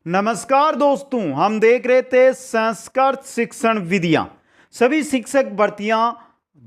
नमस्कार दोस्तों, हम देख रहे थे संस्कृत शिक्षण विधियां। सभी शिक्षक भर्तियां,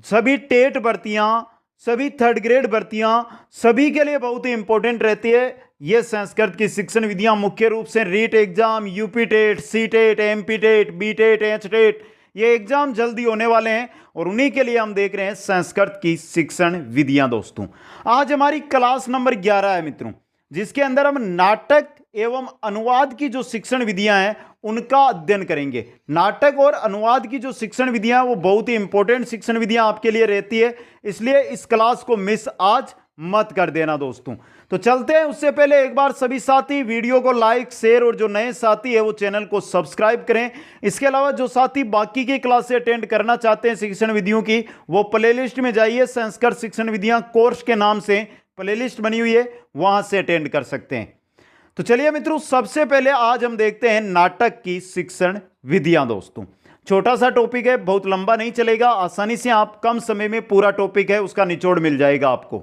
सभी टेट भर्तियां, सभी थर्ड ग्रेड भर्तियां सभी के लिए बहुत ही इंपॉर्टेंट रहती है। ये संस्कृत की शिक्षण विधियां मुख्य रूप से REET exam, UP TET, C TET, MP TET, B TET, H TET, ये एग्जाम जल्दी होने वाले हैं और उन्हीं के लिए हम देख रहे हैं संस्कृत की शिक्षण विधियां। दोस्तों, आज हमारी क्लास नंबर 11 है मित्रों, जिसके अंदर हम नाटक एवं अनुवाद की जो शिक्षण विधियां हैं उनका अध्ययन करेंगे। नाटक और अनुवाद की जो शिक्षण विधियां हैं वो बहुत ही इंपॉर्टेंट शिक्षण विधियां आपके लिए रहती है, इसलिए इस क्लास को मिस आज मत कर देना दोस्तों। तो चलते हैं, उससे पहले एक बार सभी साथी वीडियो को लाइक, शेयर और जो नए साथी है वो चैनल को सब्सक्राइब करें। इसके अलावा जो साथी बाकी की क्लासें अटेंड करना चाहते हैं शिक्षण विधियों की, वो प्लेलिस्ट में जाइए, संस्कृत शिक्षण विधियां कोर्स के नाम से प्लेलिस्ट बनी हुई है, वहां से अटेंड कर सकते हैं। तो चलिए मित्रों, सबसे पहले आज हम देखते हैं नाटक की शिक्षण विधियां। दोस्तों, छोटा सा टॉपिक है, बहुत लंबा नहीं चलेगा, आसानी से आप कम समय में पूरा टॉपिक है उसका निचोड़ मिल जाएगा आपको।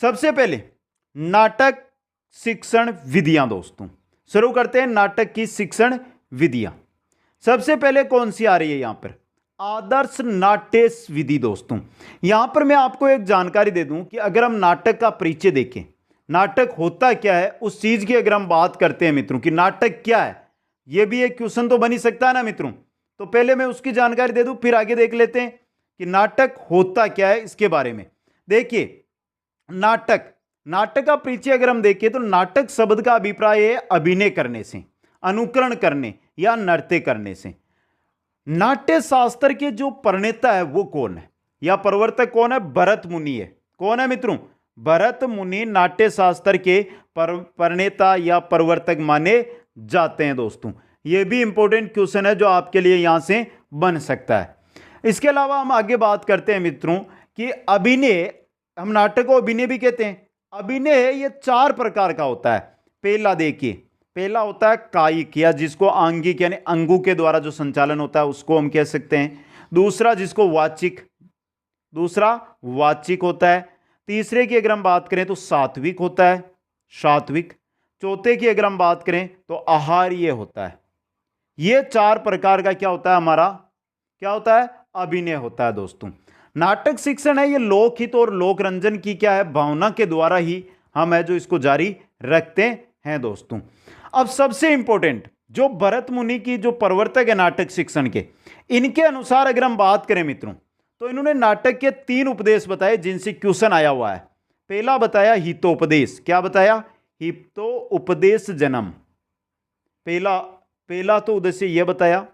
सबसे पहले नाटक शिक्षण विधियां। दोस्तों, शुरू करते हैं नाटक की शिक्षण विधियां। सबसे पहले कौन सी आ रही है यहां पर? आदर्श नाट्य विधि। दोस्तों, यहां पर मैं आपको एक जानकारी दे दूं कि अगर हम नाटक का परिचय देखें, नाटक होता क्या है, उस चीज की अगर हम बात करते हैं मित्रों कि नाटक क्या है, यह भी एक क्वेश्चन तो बन ही सकता है ना मित्रों। तो पहले मैं उसकी जानकारी दे दूं, फिर आगे देख लेते हैं कि नाटक होता क्या है इसके बारे में। देखिए, नाटक का परिचय अगर हम देखें तो नाटक शब्द का अभिप्राय है अभिनय करने से, अनुकरण करने या नृत्य करने से। नाट्य शास्त्र के जो प्रणेता है वो कौन है या प्रवर्तक कौन है? भरत मुनि है। कौन है मित्रों? भरत मुनि नाट्य शास्त्र के प्रणेता या प्रवर्तक माने जाते हैं। दोस्तों, यह भी इंपॉर्टेंट क्वेश्चन है जो आपके लिए यहां से बन सकता है। इसके अलावा हम आगे बात करते हैं मित्रों कि अभिनय, हम नाटक को अभिनय भी कहते हैं। अभिनय ये 4 प्रकार का होता है। पहला देखिए, पहला होता है कायिक या जिसको आंगिक यानी अंगों के द्वारा जो संचालन होता है उसको हम कह सकते हैं। दूसरा जिसको वाचिक होता है। तीसरे की अगर हम बात करें तो सात्विक होता है, सात्विक। चौथे की अगर हम बात करें तो आहार्य होता है। ये 4 प्रकार का क्या होता है हमारा, क्या होता है? अभिनय होता है। दोस्तों, नाटक शिक्षण है ये लोकहित और लोकरंजन की क्या है, भावना के द्वारा ही हम है जो इसको जारी रखते हैं। दोस्तों, अब सबसे इंपॉर्टेंट जो भरत मुनि की जो प्रवर्तक है नाटक शिक्षण के, इनके अनुसार अगर हम बात करें मित्रों तो इन्होंने नाटक के 3 उपदेश बताए जिनसे क्वेश्चन आया हुआ है। पहला बताया हितोपदेश। क्या बताया? हितोपदेश जन्म। पहला तो उद्देश्य यह बताया।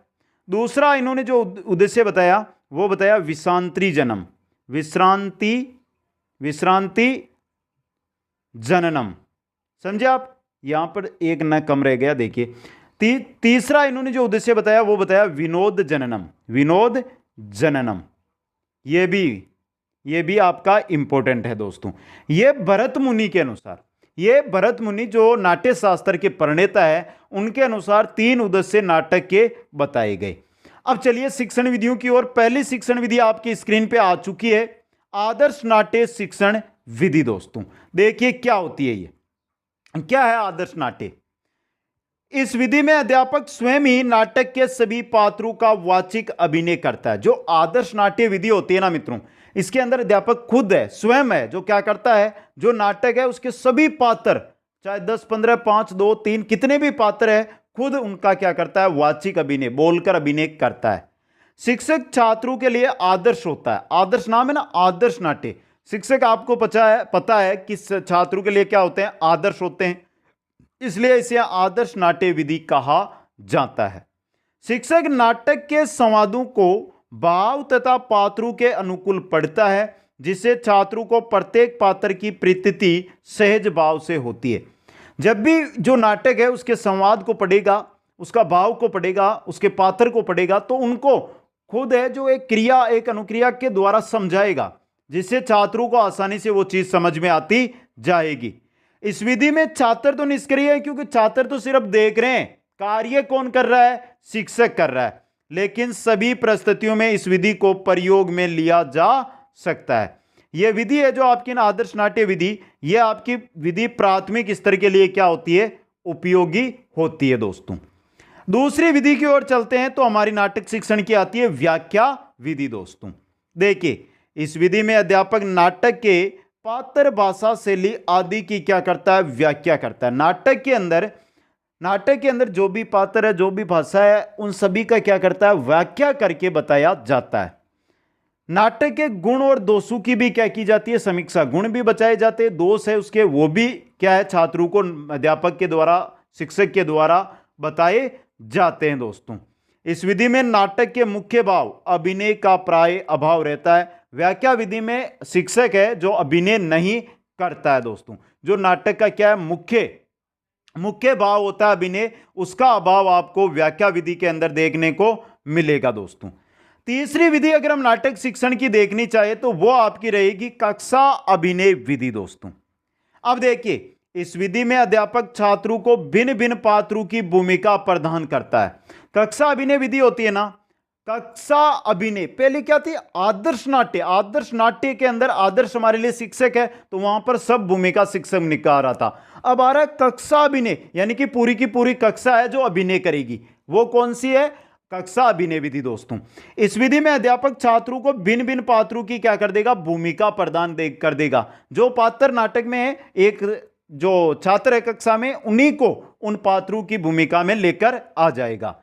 दूसरा इन्होंने जो उद्देश्य बताया वो बताया विश्रांति जन्म, विश्रांति जननम। समझे आप? यहां पर एक न कम रह गया। देखिए, तीसरा इन्होंने जो उद्देश्य बताया वो बताया विनोद जननम। ये भी आपका इंपॉर्टेंट है। दोस्तों, ये भरत मुनि के अनुसार, ये भरत मुनि जो नाट्य शास्त्र के प्रणेता है उनके अनुसार 3 उद्देश्य नाटक के बताए गए। अब चलिए शिक्षण विधियों की ओर। पहली शिक्षण विधि आपकी स्क्रीन पे आ चुकी है, आदर्श नाट्य शिक्षण विधि। दोस्तों, देखिए क्या होती है ये, क्या है आदर्श नाट्य? इस विधि में अध्यापक स्वयं ही नाटक के सभी पात्रों का वाचिक अभिनय करता है। जो आदर्श नाट्य विधि होती है ना मित्रों, इसके अंदर अध्यापक खुद है, स्वयं है जो क्या करता है, जो नाटक है उसके सभी पात्र, चाहे 10, 15, 5, 2, 3 कितने भी पात्र है, खुद उनका क्या करता है, वाचिक अभिनय, बोलकर अभिनय करता है। शिक्षक छात्रों के लिए आदर्श होता है। आदर्श नाम है ना, आदर्श नाट्य। शिक्षक आपको पता है कि छात्रों के लिए क्या होते हैं, आदर्श होते हैं, इसलिए इसे आदर्श नाट्य विधि कहा जाता है। शिक्षक नाटक के संवादों को भाव तथा पात्रों के अनुकूल पढ़ता है, जिससे छात्रों को प्रत्येक पात्र की प्रतीति सहज भाव से होती है। जब भी जो नाटक है उसके संवाद को पढ़ेगा, उसका भाव को पढ़ेगा, उसके पात्र को पढ़ेगा, तो उनको खुद है जो एक क्रिया, एक अनुक्रिया के द्वारा समझाएगा, जिससे छात्रों को आसानी से वो चीज समझ में आती जाएगी। इस विधि में छात्र तो निष्क्रिय है, क्योंकि छात्र तो सिर्फ देख रहे हैं, कार्य कौन कर रहा है, शिक्षक कर रहा है। लेकिन सभी परिस्थितियों में इस विधि को प्रयोग में लिया जा सकता है। यह विधि है जो आपकी आदर्श नाट्य विधि, यह आपकी विधि प्राथमिक स्तर के लिए क्या होती है, उपयोगी होती है दोस्तों। दूसरी विधि की ओर चलते हैं तो हमारी नाटक शिक्षण की आती है व्याख्या विधि दोस्तों। देखिए, इस विधि में अध्यापक नाटक के पात्र, भाषा, शैली आदि की क्या करता है, व्याख्या करता है। नाटक के अंदर जो भी पात्र है, जो भी भाषा है, उन सभी का क्या करता है, व्याख्या करके बताया जाता है। नाटक के गुण और दोषों की भी क्या की जाती है, समीक्षा। गुण भी बचाए जाते हैं, दोष है उसके वो भी क्या है, छात्रों को अध्यापक के द्वारा, शिक्षक के द्वारा बताए जाते हैं दोस्तों। इस विधि में नाटक के मुख्य भाव अभिनय का प्राय अभाव रहता है। व्याख्या विधि में शिक्षक है जो अभिनय नहीं करता है दोस्तों। जो नाटक का क्या है, मुख्य भाव होता है अभिनय, उसका अभाव आपको व्याख्या विधि के अंदर देखने को मिलेगा दोस्तों। तीसरी विधि अगर हम नाटक शिक्षण की देखनी चाहे तो वो आपकी रहेगी कक्षा अभिनय विधि दोस्तों। अब देखिए, इस विधि में अध्यापक छात्रों को भिन्न भिन्न पात्रों की भूमिका प्रदान करता है। कक्षा अभिनय विधि होती है ना, कक्षा अभिनय पहले क्या थी, आदर्श नाट्य। आदर्श नाट्य के अंदर आदर्श हमारे लिए शिक्षक है, तो वहां पर सब भूमिका शिक्षक निकाल रहा था। अब आ रहा है कक्षा अभिनय, यानी कि पूरी की पूरी कक्षा है जो अभिनय करेगी। वो कौन सी है, कक्षा अभिनय विधि दोस्तों। इस विधि में अध्यापक छात्रों को भिन्न भिन्न पात्रों की क्या कर देगा, भूमिका प्रदान कर देगा। जो पात्र नाटक में है, एक जो छात्र है कक्षा में, उन्हीं को उन पात्रों की भूमिका में लेकर आ जाएगा।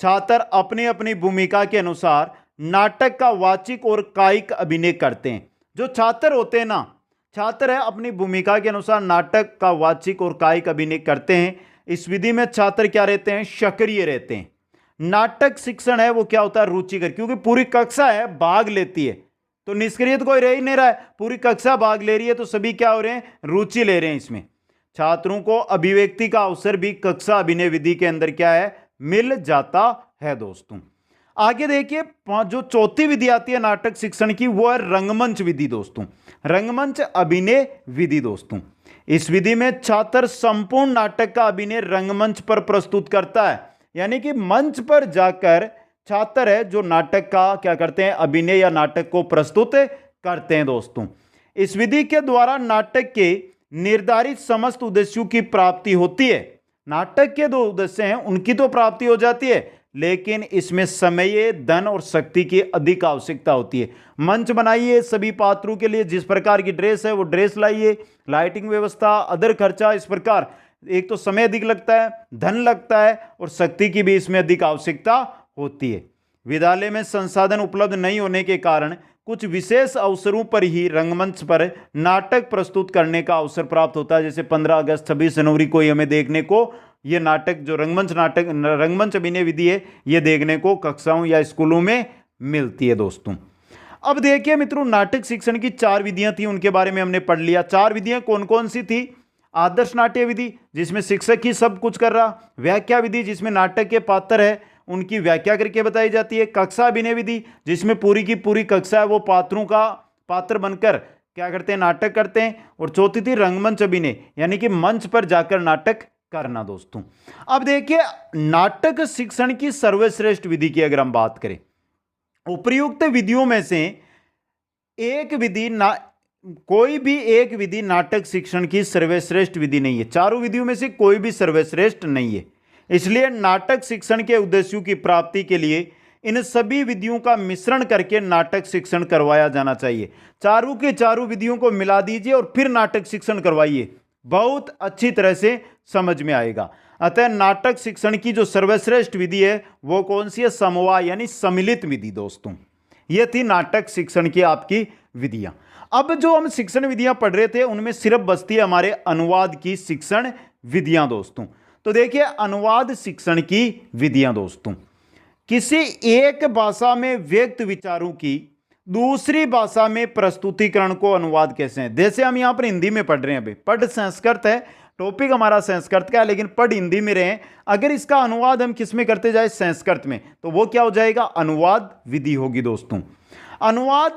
छात्र अपनी अपनी भूमिका के अनुसार नाटक का वाचिक और कायिक अभिनय करते हैं। जो छात्र होते हैं ना, छात्र है अपनी भूमिका के अनुसार नाटक का वाचिक और कायिक अभिनय करते हैं। इस विधि में छात्र क्या रहते हैं, सक्रिय रहते हैं। नाटक शिक्षण है वो क्या होता है, रुचिकर, क्योंकि पूरी कक्षा है भाग लेती है, तो निष्क्रिय तो कोई रह ही नहीं रहा है, पूरी कक्षा भाग ले रही है, तो सभी क्या हो रहे हैं, रुचि ले रहे हैं इसमें। छात्रों को अभिव्यक्ति का अवसर भी कक्षा अभिनय विधि के अंदर क्या है, मिल जाता है दोस्तों। आगे देखिए, जो चौथी विधि आती है नाटक शिक्षण की, वो है रंगमंच विधि दोस्तों। रंगमंच अभिनय विधि दोस्तों। इस विधि में छात्र संपूर्ण नाटक का अभिनय रंगमंच पर प्रस्तुत करता है, यानी कि मंच पर जाकर छात्र है जो नाटक का क्या करते हैं, अभिनय या नाटक को प्रस्तुत करते हैं दोस्तों। इस विधि के द्वारा नाटक के निर्धारित समस्त उद्देश्यों की प्राप्ति होती है। नाटक के दो उद्देश्य हैं, उनकी तो प्राप्ति हो जाती है, लेकिन इसमें समय, धन और शक्ति की अधिक आवश्यकता होती है। मंच बनाइए सभी पात्रों के लिए, जिस प्रकार की ड्रेस है वो ड्रेस लाइए, लाइटिंग व्यवस्था, अदर खर्चा, इस प्रकार एक तो समय अधिक लगता है, धन लगता है, और शक्ति की भी इसमें अधिक आवश्यकता होती है। विद्यालय में संसाधन उपलब्ध नहीं होने के कारण कुछ विशेष अवसरों पर ही रंगमंच पर नाटक प्रस्तुत करने का अवसर प्राप्त होता है। जैसे 15 अगस्त, 26 जनवरी को हमें देखने को ये नाटक, जो रंगमंच अभिनय विधि है, ये देखने को कक्षाओं या स्कूलों में मिलती है दोस्तों। अब देखिए मित्रों, नाटक शिक्षण की 4 विधियां थी, उनके बारे में हमने पढ़ लिया। 4 विधियां कौन कौन सी थी, आदर्श नाट्य विधि जिसमें शिक्षक ही सब कुछ कर रहा, व्याख्या विधि जिसमें नाटक के पात्र है उनकी व्याख्या करके बताई जाती है, कक्षा अभिनय विधि जिसमें पूरी की पूरी कक्षा है वो पात्रों का पात्र बनकर क्या करते हैं, नाटक करते हैं, और चौथी थी रंगमंच अभिनय, यानी कि मंच पर जाकर नाटक करना दोस्तों। अब देखिए, नाटक शिक्षण की सर्वश्रेष्ठ विधि की अगर हम बात करें, उपर्युक्त विधियों में से एक विधि कोई भी एक विधि नाटक शिक्षण की सर्वश्रेष्ठ विधि नहीं है। चारों विधियों में से कोई भी सर्वश्रेष्ठ नहीं है। इसलिए नाटक शिक्षण के उद्देश्यों की प्राप्ति के लिए इन सभी विधियों का मिश्रण करके नाटक शिक्षण करवाया जाना चाहिए। चारों के चारों विधियों को मिला दीजिए और फिर नाटक शिक्षण करवाइए, बहुत अच्छी तरह से समझ में आएगा। अतः नाटक शिक्षण की जो सर्वश्रेष्ठ विधि है वो कौन सी है, समवाय यानी सम्मिलित विधि दोस्तों। ये थी नाटक शिक्षण की आपकी विधियां। अब जो हम शिक्षण विधियां पढ़ रहे थे उनमें सिर्फ बचती है हमारे अनुवाद की शिक्षण विधियां दोस्तों। तो देखिए, अनुवाद शिक्षण की विधियां दोस्तों, किसी एक भाषा में व्यक्त विचारों की दूसरी भाषा में प्रस्तुतिकरण को अनुवाद कैसे हैं। जैसे हम यहां पर हिंदी में पढ़ रहे हैं, अभी पढ़ संस्कृत है, टॉपिक हमारा संस्कृत का है, लेकिन पढ़ हिंदी में रहे। अगर इसका अनुवाद हम किस में करते जाए, संस्कृत में, तो वो क्या हो जाएगा, अनुवाद विधि होगी दोस्तों। अनुवाद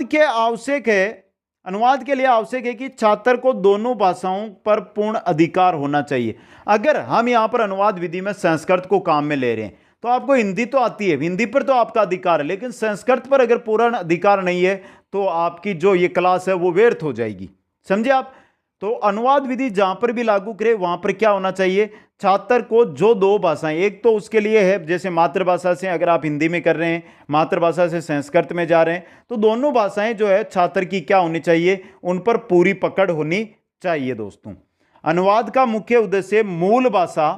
के लिए आवश्यक है कि छात्र को दोनों भाषाओं पर पूर्ण अधिकार होना चाहिए। अगर हम यहां पर अनुवाद विधि में संस्कृत को काम में ले रहे हैं तो आपको हिंदी तो आती है, हिंदी पर तो आपका अधिकार है, लेकिन संस्कृत पर अगर पूर्ण अधिकार नहीं है तो आपकी जो ये क्लास है वो व्यर्थ हो जाएगी, समझे आप। तो अनुवाद विधि जहां पर भी लागू करे वहां पर क्या होना चाहिए, छात्र को जो दो भाषाएं, एक तो उसके लिए है जैसे मातृभाषा से अगर आप हिंदी में कर रहे हैं, मातृभाषा से संस्कृत में जा रहे हैं, तो दोनों भाषाएं जो है छात्र की क्या होनी चाहिए, उन पर पूरी पकड़ होनी चाहिए दोस्तों। अनुवाद का मुख्य उद्देश्य मूल भाषा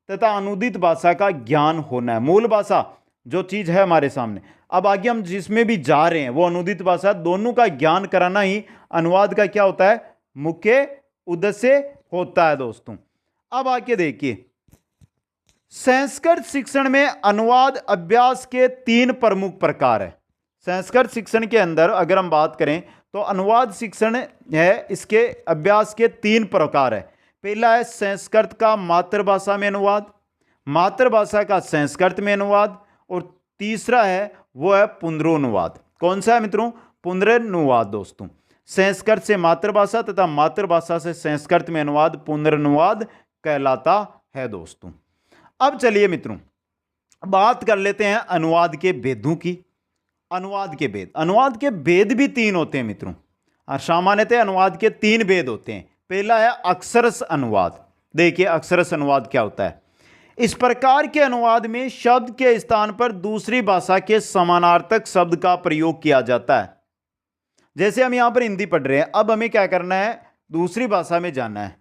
तथा अनुदित भाषा का ज्ञान होना है। मूल भाषा जो चीज है हमारे सामने, अब आगे हम जिसमें भी जा रहे हैं वो अनुदित भाषा, दोनों का ज्ञान कराना ही अनुवाद का क्या होता है, मुख्य उद्देश्य होता है दोस्तों। अब आके देखिए, संस्कृत शिक्षण में अनुवाद अभ्यास के 3 प्रमुख प्रकार है। संस्कृत शिक्षण के अंदर अगर हम बात करें तो अनुवाद शिक्षण है, इसके अभ्यास के 3 प्रकार है। पहला है संस्कृत का मातृभाषा में अनुवाद, मातृभाषा का संस्कृत में अनुवाद, और तीसरा है वो है पुनरुनुवाद। कौन सा है मित्रों, पुनरुनुवाद दोस्तों। संस्कृत से मातृभाषा तथा मातृभाषा से संस्कृत में अनुवाद पुनरुनुवाद कहलाता है दोस्तों। अब चलिए मित्रों बात कर लेते हैं अनुवाद के भेदों की। अनुवाद के भेद, अनुवाद के भेद भी 3 होते हैं मित्रों। सामान्यतः अनुवाद के 3 भेद होते हैं। पहला है अक्षरश अनुवाद। देखिए अक्षरश अनुवाद क्या होता है। इस प्रकार के अनुवाद में शब्द के स्थान पर दूसरी भाषा के समानार्थक शब्द का प्रयोग किया जाता है। जैसे हम यहां पर हिंदी पढ़ रहे हैं, अब हमें क्या करना है, दूसरी भाषा में जाना है,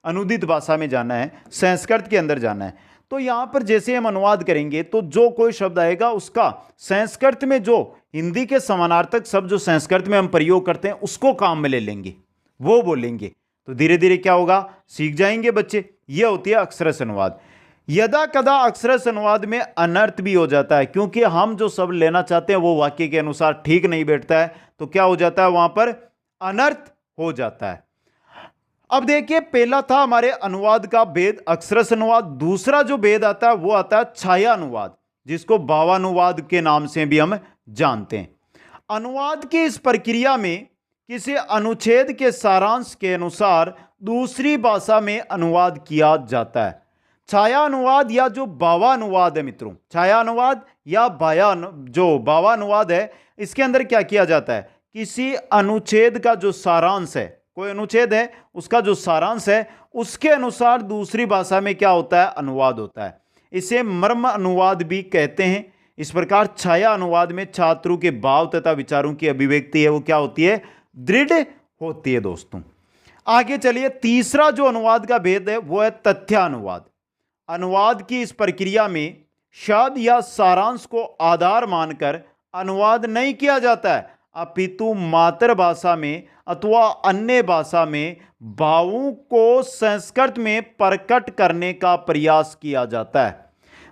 अनुदित भाषा में जाना है, संस्कृत के अंदर जाना है। तो यहां पर जैसे हम अनुवाद करेंगे तो जो कोई शब्द आएगा उसका संस्कृत में जो हिंदी के समानार्थक शब्द जो संस्कृत में हम प्रयोग करते हैं उसको काम में ले लेंगे, वो बोलेंगे, तो धीरे धीरे क्या होगा, सीख जाएंगे बच्चे। यह होती है अक्षरश अनुवाद। यदा कदा अक्षरश अनुवाद में अनर्थ भी हो जाता है, क्योंकि हम जो शब्द लेना चाहते हैं वो वाक्य के अनुसार ठीक नहीं बैठता है, तो क्या हो जाता है, वहां पर अनर्थ हो जाता है। अब देखिए पहला था हमारे अनुवाद का भेद अक्षरश अनुवाद। दूसरा जो भेद आता है वो आता है छाया अनुवाद, जिसको भावानुवाद के नाम से भी हम जानते हैं। अनुवाद की इस प्रक्रिया में किसी अनुच्छेद के सारांश के अनुसार दूसरी भाषा में अनुवाद किया जाता है। छाया अनुवाद या जो भावानुवाद है मित्रों, छाया अनुवाद या जो भावानुवाद है, इसके अंदर क्या किया जाता है, किसी अनुच्छेद का जो सारांश है, कोई अनुच्छेद है उसका जो सारांश है उसके अनुसार दूसरी भाषा में क्या होता है, अनुवाद होता है। इसे मर्म अनुवाद भी कहते हैं। इस प्रकार छाया अनुवाद में छात्रों के भाव तथा विचारों की अभिव्यक्ति है वो क्या होती है, दृढ़ होती है दोस्तों। आगे चलिए, तीसरा जो अनुवाद का भेद है वो है तथ्यानुवाद। अनुवाद की इस प्रक्रिया में शब्द या सारांश को आधार मानकर अनुवाद नहीं किया जाता है, अपितु मातृभाषा में अथवा अन्य भाषा में भावों को संस्कृत में प्रकट करने का प्रयास किया जाता है।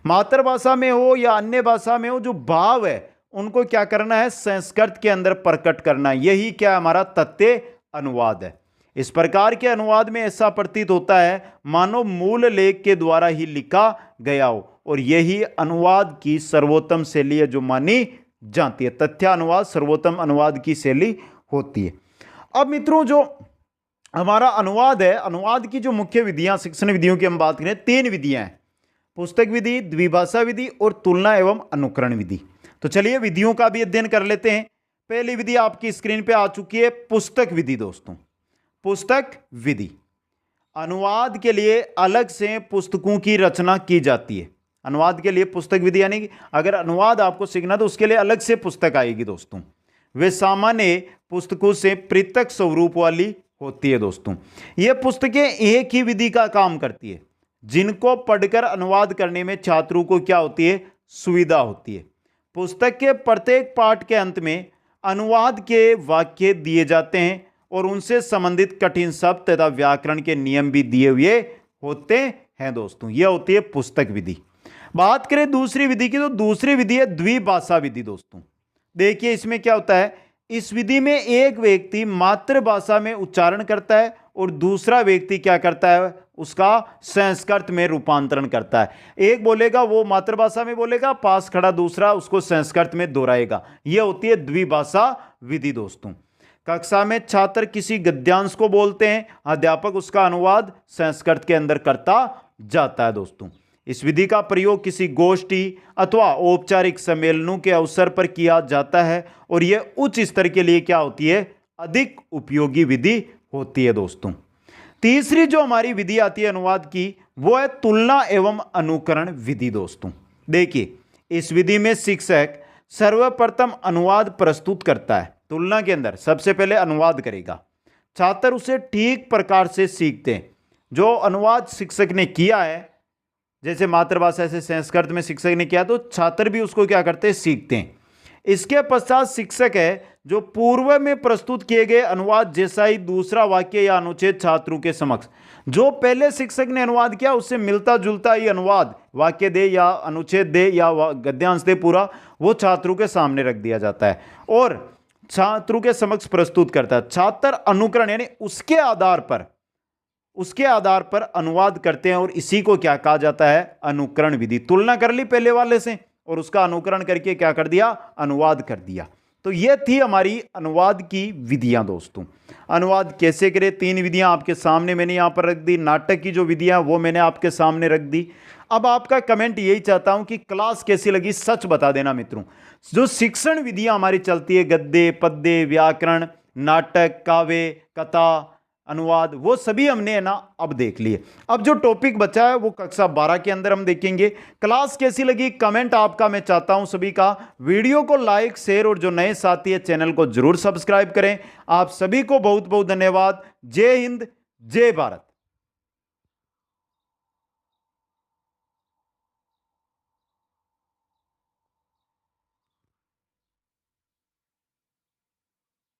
मातृभाषा में हो या अन्य भाषा में हो, जो भाव है उनको क्या करना है, संस्कृत के अंदर प्रकट करना है। यही क्या हमारा तथ्य अनुवाद है। इस प्रकार के अनुवाद में ऐसा प्रतीत होता है मानो मूल लेख के द्वारा ही लिखा गया हो, और यही अनुवाद की सर्वोत्तम शैली है जो मानी जाती है। तथ्यानुवाद सर्वोत्तम अनुवाद की शैली होती है। अब मित्रों जो हमारा अनुवाद है, अनुवाद की जो मुख्य विधियां, शिक्षण विधियों की हम बात करें, 3 विधियां हैं, पुस्तक विधि, द्विभाषा विधि और तुलना एवं अनुकरण विधि। तो चलिए विधियों का भी अध्ययन कर लेते हैं। पहली विधि आपकी स्क्रीन पे आ चुकी है, पुस्तक विधि दोस्तों। पुस्तक विधि, अनुवाद के लिए अलग से पुस्तकों की रचना की जाती है। अनुवाद के लिए पुस्तक विधि, यानी कि अगर अनुवाद आपको सीखना तो उसके लिए अलग से पुस्तक आएगी दोस्तों। वे सामान्य पुस्तकों से पृथक स्वरूप वाली होती है दोस्तों। ये पुस्तकें एक ही विधि का काम करती है, जिनको पढ़कर अनुवाद करने में छात्रों को क्या होती है, सुविधा होती है। पुस्तक के प्रत्येक पाठ के अंत में अनुवाद के वाक्य दिए जाते हैं और उनसे संबंधित कठिन शब्द तथा व्याकरण के नियम भी दिए हुए होते हैं दोस्तों। यह होती है पुस्तक विधि। बात करें दूसरी विधि की, तो दूसरी विधि है द्विभाषा विधि दोस्तों। देखिए इसमें क्या होता है, इस विधि में एक व्यक्ति मातृभाषा में उच्चारण करता है और दूसरा व्यक्ति क्या करता है, उसका संस्कृत में रूपांतरण करता है। एक बोलेगा वो मातृभाषा में बोलेगा, पास खड़ा दूसरा उसको संस्कृत में दोहराएगा। यह होती है द्विभाषा विधि दोस्तों। कक्षा में छात्र किसी गद्यांश को बोलते हैं, अध्यापक उसका अनुवाद संस्कृत के अंदर करता जाता है दोस्तों। इस विधि का प्रयोग किसी गोष्ठी अथवा औपचारिक सम्मेलनों के अवसर पर किया जाता है और यह उच्च स्तर के लिए क्या होती है, अधिक उपयोगी विधि होती है दोस्तों। तीसरी जो हमारी विधि आती है अनुवाद की, वो है तुलना एवं अनुकरण विधि। दोस्तों देखिए, इस विधि में शिक्षक सर्वप्रथम अनुवाद प्रस्तुत करता है। तुलना के अंदर सबसे पहले अनुवाद करेगा, छात्र उसे ठीक प्रकार से सीखते हैं। जो अनुवाद शिक्षक ने किया है, जैसे मातृभाषा से संस्कृत में शिक्षक ने किया, तो छात्र भी उसको क्या करते हैं, सीखते हैं। इसके पश्चात शिक्षक है जो पूर्व में प्रस्तुत किए गए अनुवाद जैसा ही दूसरा वाक्य या अनुच्छेद छात्रों के समक्ष, जो पहले शिक्षक ने अनुवाद किया उससे मिलता जुलता ही अनुवाद, वाक्य दे या अनुच्छेद दे या गद्यांश दे पूरा, वो छात्रों के सामने रख दिया जाता है और छात्रों के समक्ष प्रस्तुत करता है। छात्र अनुकरण यानी उसके आधार पर अनुवाद करते हैं और इसी को क्या कहा जाता है, अनुकरण विधि। तुलना कर ली पहले वाले से और उसका अनुकरण करके क्या कर दिया, अनुवाद कर दिया। तो ये थी हमारी अनुवाद की विधियां। दोस्तों अनुवाद कैसे करें, 3 विधियां आपके सामने मैंने यहां पर रख दी। नाटक की जो विधियां वो मैंने आपके सामने रख दी। अब आपका कमेंट यही चाहता हूं कि क्लास कैसी लगी, सच बता देना मित्रों। जो शिक्षण विधियां हमारी चलती है, गद्य पद्य व्याकरण नाटक काव्य कथा अनुवाद, वो सभी हमने है ना अब देख लिए। अब जो टॉपिक बचा है वो कक्षा 12 के अंदर हम देखेंगे। क्लास कैसी लगी कमेंट आपका मैं चाहता हूं सभी का। वीडियो को लाइक शेयर और जो नए साथी है चैनल को जरूर सब्सक्राइब करें। आप सभी को बहुत बहुत धन्यवाद। जय हिंद जय भारत।